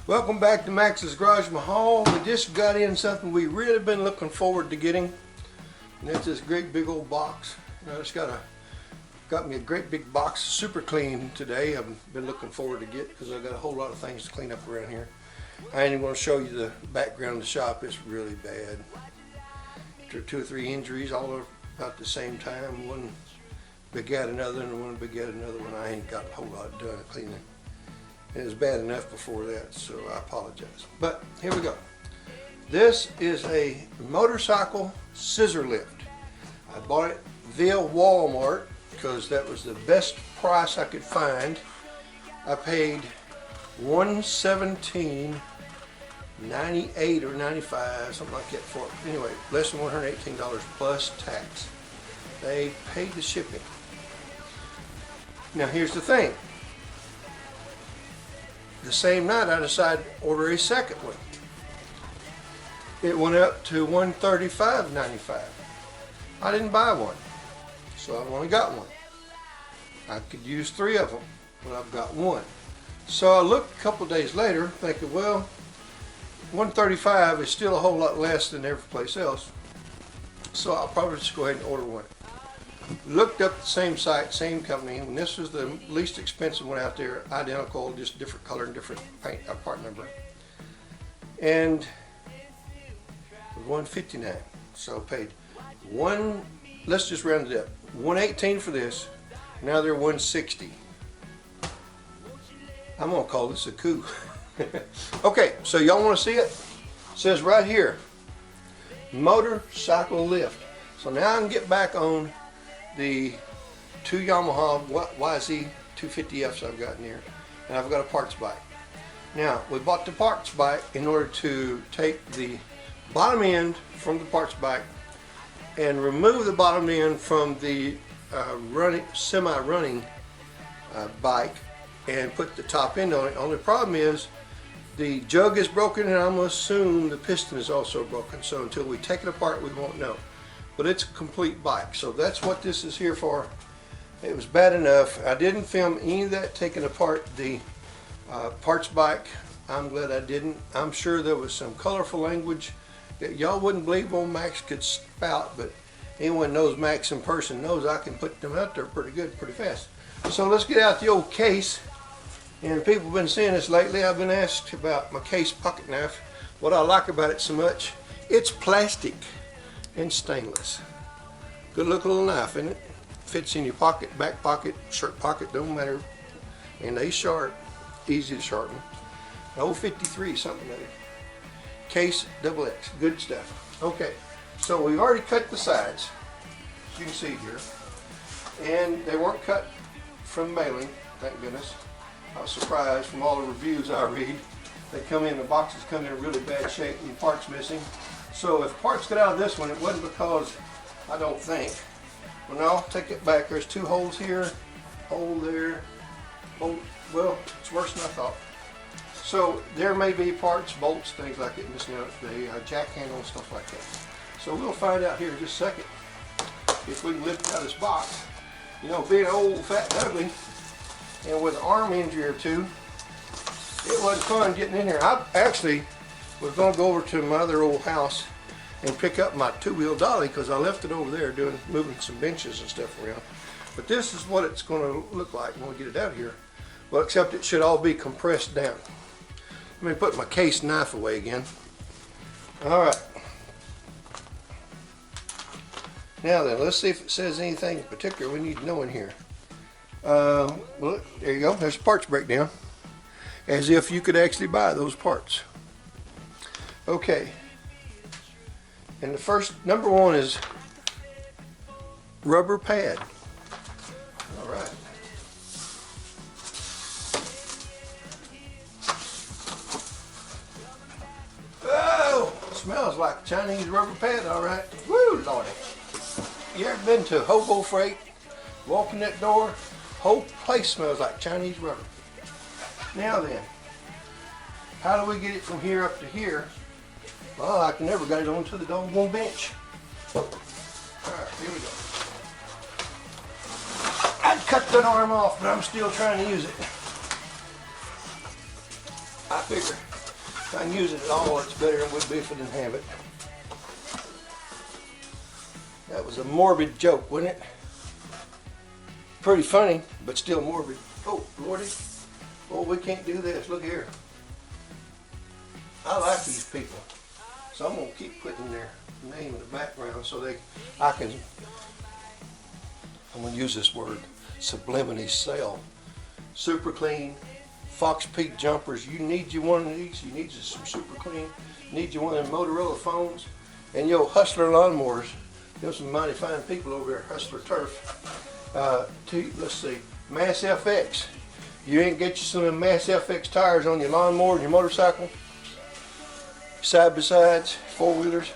Welcome back to Max's Garage Mahal. We just got in something we really been looking forward to getting, and that's this great big old box. I just got me a great big box, super clean today. I've been looking forward to get because I've got a whole lot of things to clean up around here. I ain't even going to show you the background of the shop. It's really bad. After 2 or 3 injuries all about the same time, one begat another and one begat another one. I ain't got a whole lot done cleaning. It was bad enough before that, so I apologize. But here we go. This is a motorcycle scissor lift. I bought it via Walmart because that was the best price I could find. I paid $117.98 or 95, something like that for it. Anyway, less than $118 plus tax. They paid the shipping. Now here's the thing. The same night I decided to order a second one. It went up to $135.95. I didn't buy one, so I've only got one. I could use 3 of them, but I've got one. So I looked a couple days later thinking, well, $135 is still a whole lot less than every place else, so I'll probably just go ahead and order one. Looked up the same site, same company, and this was the least expensive one out there, identical, just different color and different paint part number. And it was $159. So paid let's just round it up. $118 for this. Now they're $160. I'm gonna call this a coup. Okay, so y'all wanna see it? It says right here, motorcycle lift. So now I can get back on the 2 Yamaha YZ 250Fs I've got in here, and I've got a parts bike. Now, we bought the parts bike in order to take the bottom end from the parts bike and remove the bottom end from the semi-running bike and put the top end on it. Only problem is the jug is broken, and I'm going to assume the piston is also broken, so until we take it apart we won't know. But it's a complete bike, so that's what this is here for. It was bad enough. I didn't film any of that taking apart the parts bike. I'm glad I didn't. I'm sure there was some colorful language that y'all wouldn't believe old Max could spout, but anyone knows Max in person knows I can put them out there pretty good, pretty fast. So let's get out the old case. And people have been saying this lately. I've been asked about my case pocket knife. What I like about it so much, it's plastic and stainless. Good looking little knife, isn't it? Fits in your pocket, back pocket, shirt pocket, don't matter. And they sharp, easy to sharpen. An old 53, something like it. Case XX, good stuff. Okay, so we've already cut the sides, as you can see here. And they weren't cut from mailing, thank goodness. I was surprised from all the reviews I read. They come in, the boxes come in really bad shape and parts missing. So if parts got out of this one, it wasn't because, I don't think. Well, no, take it back. There's 2 holes here, hole there, hole. Well, it's worse than I thought. So there may be parts, bolts, things like that missing out, the jack handle and stuff like that. So we'll find out here in just a second if we can lift out of this box. You know, being old, fat, and ugly, and with an arm injury or 2, it wasn't fun getting in here. I actually was going to go over to my other old house and pick up my 2-wheel dolly because I left it over there moving some benches and stuff around. But this is what it's going to look like when we get it out here. Well, except it should all be compressed down. Let me put my case knife away again. All right. Now then, let's see if it says anything in particular we need to know in here. Well, there you go. There's a parts breakdown. As if you could actually buy those parts. Okay, and the first, number 1 is rubber pad. All right. Oh, smells like Chinese rubber pad, all right. Woo, Lordy. You ever been to Hobo Freight? Walk in that door, whole place smells like Chinese rubber. Now then, how do we get it from here up to here? Well, I never got it onto the doggone bench. Alright, here we go. I'd cut that arm off, but I'm still trying to use it. I figure I can use it at all, it's better than it would be if I didn't have it. That was a morbid joke, wasn't it? Pretty funny, but still morbid. Oh, Lordy. Oh, we can't do this. Look here. I like these people. So I'm going to keep putting their name in the background so I'm going to use this word, sublimity sell. Super clean, Fox Peak jumpers. You need you one of these. You need you some super clean. You need you one of them Motorola phones. And yo, Hustler lawnmowers. There's some mighty fine people over there, Hustler Turf. Let's see, Mass FX. You ain't get you some of them Mass FX tires on your lawnmower and your motorcycle. Side by sides, four wheelers.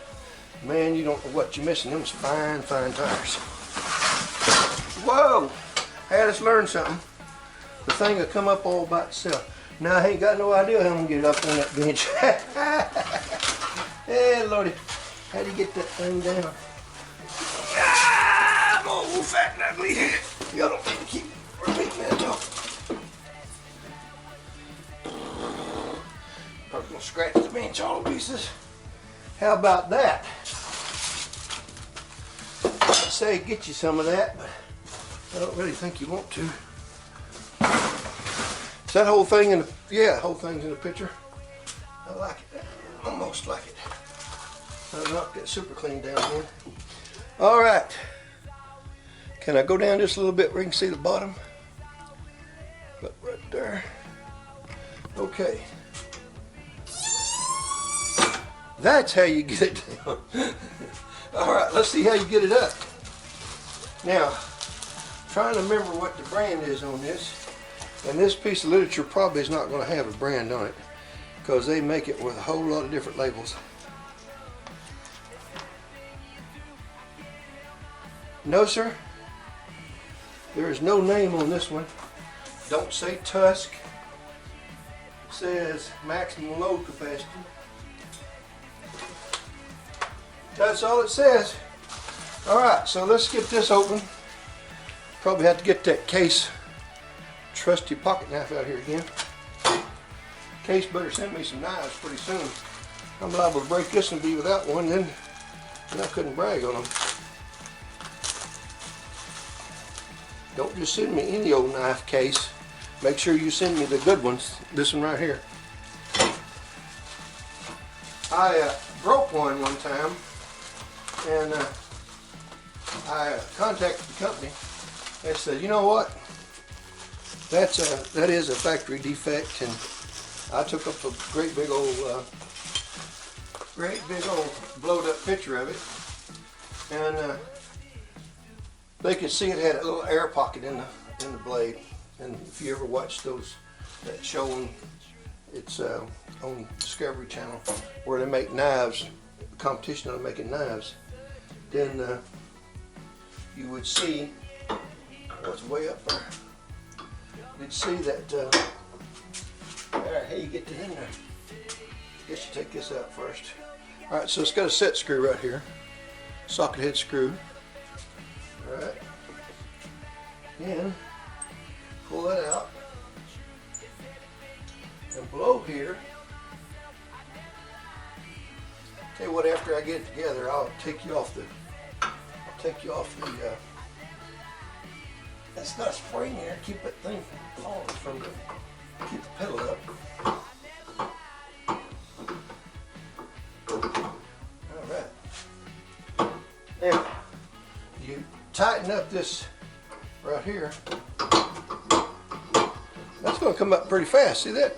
Man, you don't know what you're missing. Them's fine, fine tires. Whoa! Had us learn something. The thing will come up all by itself. Now I ain't got no idea how I'm gonna get it up on that bench. Hey, Lordy, how do you get that thing down? I'm old, fat, and ugly. Y'all don't need to keep repeating that talk. Probably gonna scratch the bench all to pieces. How about that? I'd say get you some of that, but I don't really think you want to. Is that whole thing in the, yeah, the whole thing's in the picture. I like it, almost like it. I'll knock that super clean down here. All right, can I go down just a little bit where you can see the bottom? Look right there. Okay. That's how you get it down. All right, let's see how you get it up. Now, trying to remember what the brand is on this. And this piece of literature probably is not going to have a brand on it because they make it with a whole lot of different labels. No, sir. There is no name on this one. Don't say Tusk. It says maximum load capacity. That's all it says. Alright, so let's get this open. Probably have to get that case, trusty pocket knife out here again. Case better send me some knives pretty soon. I'm liable to break this and be without one, then I couldn't brag on them. Don't just send me any old knife case. Make sure you send me the good ones. This one right here. I broke one time, and I contacted the company. They said, you know what? That is a factory defect, and I took up a great big old blowed up picture of it, and they could see it had a little air pocket in the blade. And if you ever watch those, that show, it's on Discovery Channel, where they make knives, competition on making knives, then you would see what's way up there. You'd see that. Alright, how you get that in there? I guess you take this out first. Alright, so it's got a set screw right here, socket head screw. Alright, and pull that out, and below here, tell you what, after I get it together, I'll take you off the, it's got a spring there, keep that thing from falling from the, keep the pedal up. Alright, now, you tighten up this right here. That's going to come up pretty fast, see that?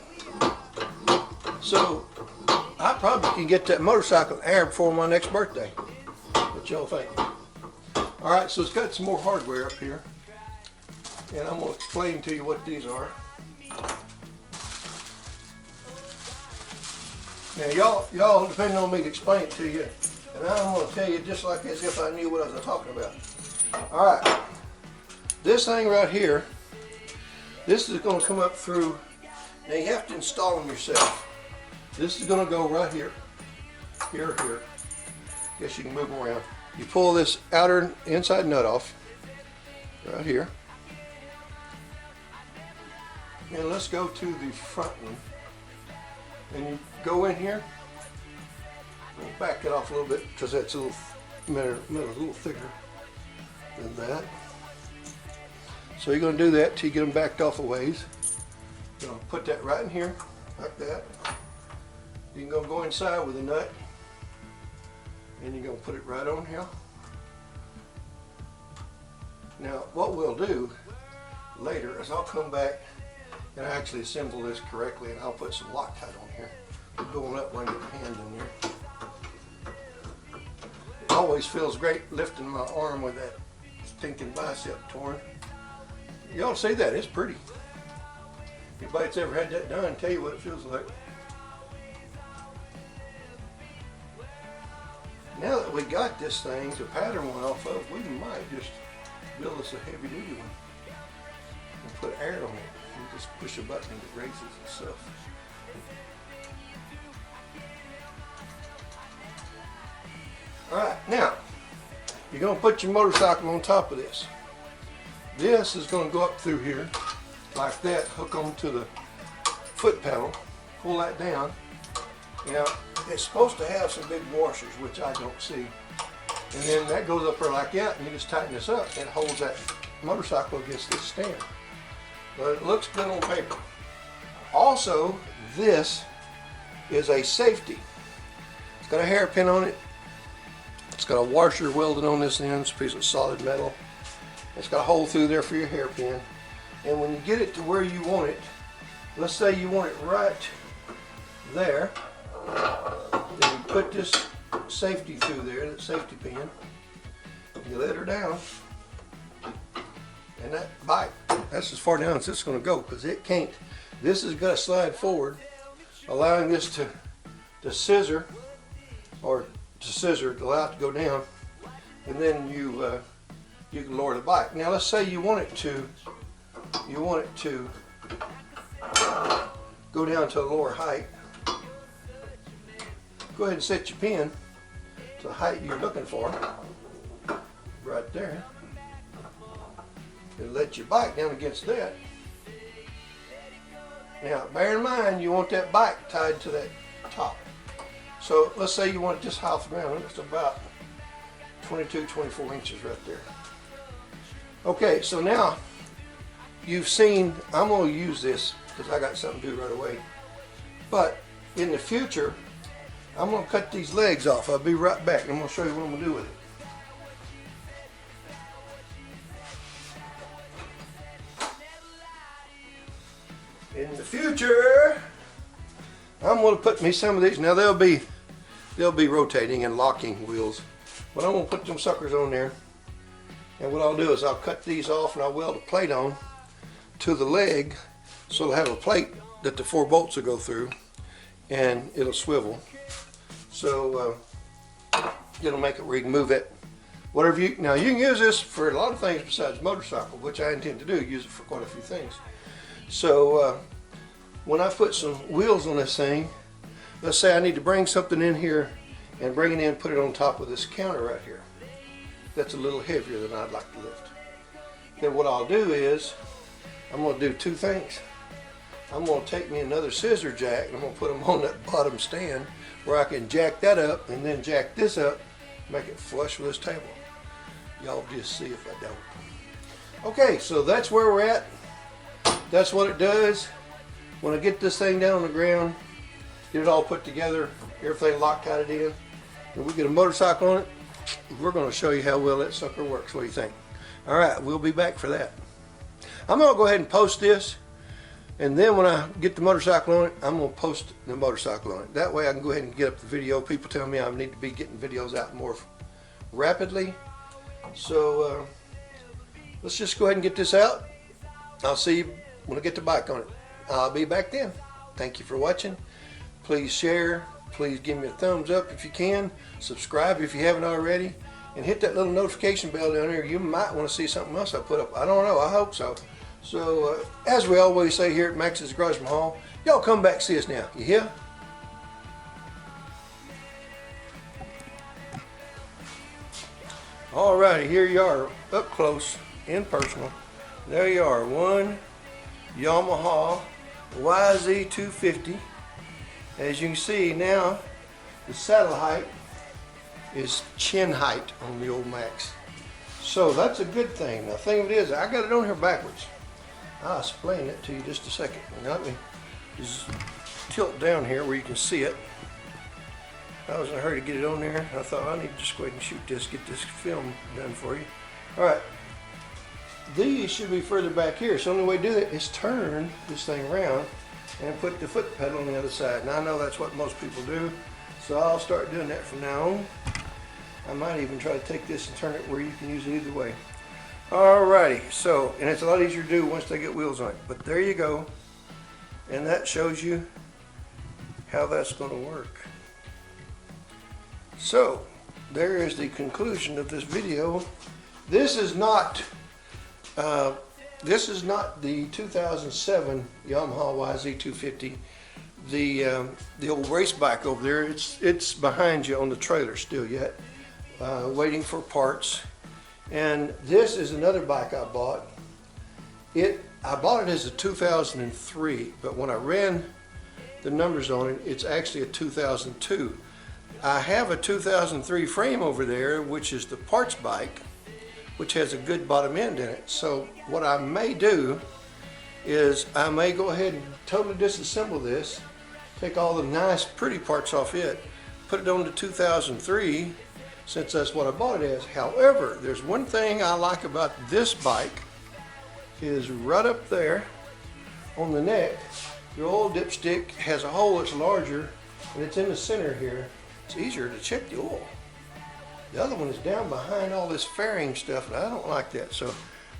So I probably can get that motorcycle in air before my next birthday. What y'all think? Alright, so it's got some more hardware up here, and I'm going to explain to you what these are. Now y'all depending on me to explain it to you, and I'm going to tell you just like as if I knew what I was talking about. Alright, this thing right here, this is going to come up through. Now you have to install them yourself. This is going to go right here, here. Guess you can move them around. You pull this outer inside nut off, right here. And let's go to the front one. And go in here. We'll back it off a little bit because that's a little metal, a little thicker than that. So you're going to do that till you get them backed off a ways. You're going to put that right in here, like that. You're going to go inside with a nut, and you're going to put it right on here. Now, what we'll do later is I'll come back and actually assemble this correctly, and I'll put some Loctite on here. We're going up when I get the hand in there. It always feels great lifting my arm with that stinking bicep torn. Y'all see that? It's pretty. Anybody that's ever had that done, tell you what it feels like. Now that we got this thing to pattern one off of, we might just build us a heavy duty one and put air on it. And just push a button and it raises itself. Alright, now you're going to put your motorcycle on top of this. This is going to go up through here like that, hook onto the foot pedal, pull that down. Now it's supposed to have some big washers, which I don't see. And then that goes up there like that, and you just tighten this up and it holds that motorcycle against this stand. But it looks good on paper. Also, this is a safety. It's got a hairpin on it. It's got a washer welded on this end. It's a piece of solid metal. It's got a hole through there for your hairpin. And when you get it to where you want it, let's say you want it right there, then you put this safety through there, that safety pin, you let her down, and that bike, that's as far down as it's going to go, because it can't. This is going to slide forward, allowing this to scissor, or to scissor, to allow it to go down, and then you can lower the bike. Now let's say you want it to go down to a lower height. Go ahead and set your pin to the height you're looking for, right there, and let your bike down against that. Now bear in mind you want that bike tied to that top. So let's say you want it just half around, it's about 22, 24 inches right there. Okay, so now you've seen, I'm going to use this because I got something to do right away. But in the future, I'm going to cut these legs off. I'll be right back and I'm going to show you what I'm going to do with it. In the future, I'm going to put me some of these. Now they'll be rotating and locking wheels, but I'm going to put them suckers on there. And what I'll do is I'll cut these off and I'll weld a plate on to the leg, so it'll have a plate that the 4 bolts will go through, and it'll swivel. So it'll make it where you can move it. Whatever you, now you can use this for a lot of things besides motorcycle, which I intend to do, use it for quite a few things. So when I put some wheels on this thing, let's say I need to bring something in here and bring it in and put it on top of this counter right here. That's a little heavier than I'd like to lift. Then what I'll do is, I'm going to do 2 things. I'm going to take me another scissor jack and I'm going to put them on that bottom stand where I can jack that up and then jack this up, make it flush with this table. Y'all just see if I don't. Okay, so that's where we're at. That's what it does. When I get this thing down on the ground, get it all put together, everything Loctited in, and we get a motorcycle on it, we're going to show you how well that sucker works. What do you think? All right, we'll be back for that. I'm going to go ahead and post this, and then when I get the motorcycle on it, I'm going to post the motorcycle on it. That way I can go ahead and get up the video. People tell me I need to be getting videos out more rapidly. So let's just go ahead and get this out. I'll see you when I get the bike on it. I'll be back then. Thank you for watching. Please share. Please give me a thumbs up if you can. Subscribe if you haven't already. And hit that little notification bell down there. You might want to see something else I put up. I don't know. I hope so. So, as we always say here at Max's Garage Mahal, y'all come back see us now. You hear? Alrighty, here you are up close and personal. There you are, one Yamaha YZ250. As you can see now, the saddle height is chin height on the old Max. So that's a good thing. The thing of it is, I got it on here backwards. I'll explain it to you just a second. Now let me just tilt down here where you can see it. I was in a hurry to get it on there. I thought I need to just go ahead and shoot this, get this film done for you. All right, these should be further back here. So the only way to do that is turn this thing around and put the foot pedal on the other side. Now I know that's what most people do, so I'll start doing that from now on. I might even try to take this and turn it where you can use it either way. Alrighty, so, and it's a lot easier to do once they get wheels on it, but there you go. And that shows you how that's going to work. So, there is the conclusion of this video. This is not the 2007 Yamaha YZ250, the old race bike over there. It's behind you on the trailer still yet, waiting for parts. And this is another bike I bought. I bought it as a 2003, but when I ran the numbers on it, it's actually a 2002. I have a 2003 frame over there, which is the parts bike, which has a good bottom end in it. So what I may do is I may go ahead and totally disassemble this, take all the nice pretty parts off it, put it on the 2003, since that's what I bought it as. However, there's one thing I like about this bike, is right up there on the neck, your oil dipstick has a hole that's larger, and it's in the center here. It's easier to check the oil. The other one is down behind all this fairing stuff, and I don't like that. So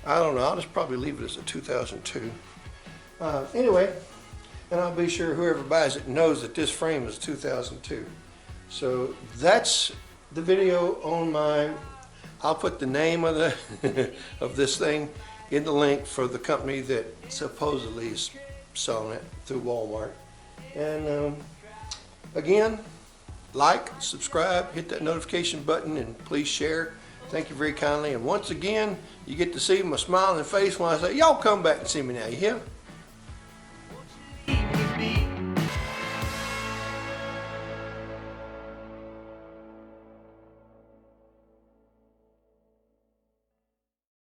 I don't know, I'll just probably leave it as a 2002. Anyway, and I'll be sure whoever buys it knows that this frame is 2002. So that's the video on my, I'll put the name of the of this thing in the link for the company that supposedly is selling it through Walmart. And again, like, subscribe, hit that notification button, and please share. Thank you very kindly. And once again, you get to see my smiling face when I say, y'all come back and see me now, you hear?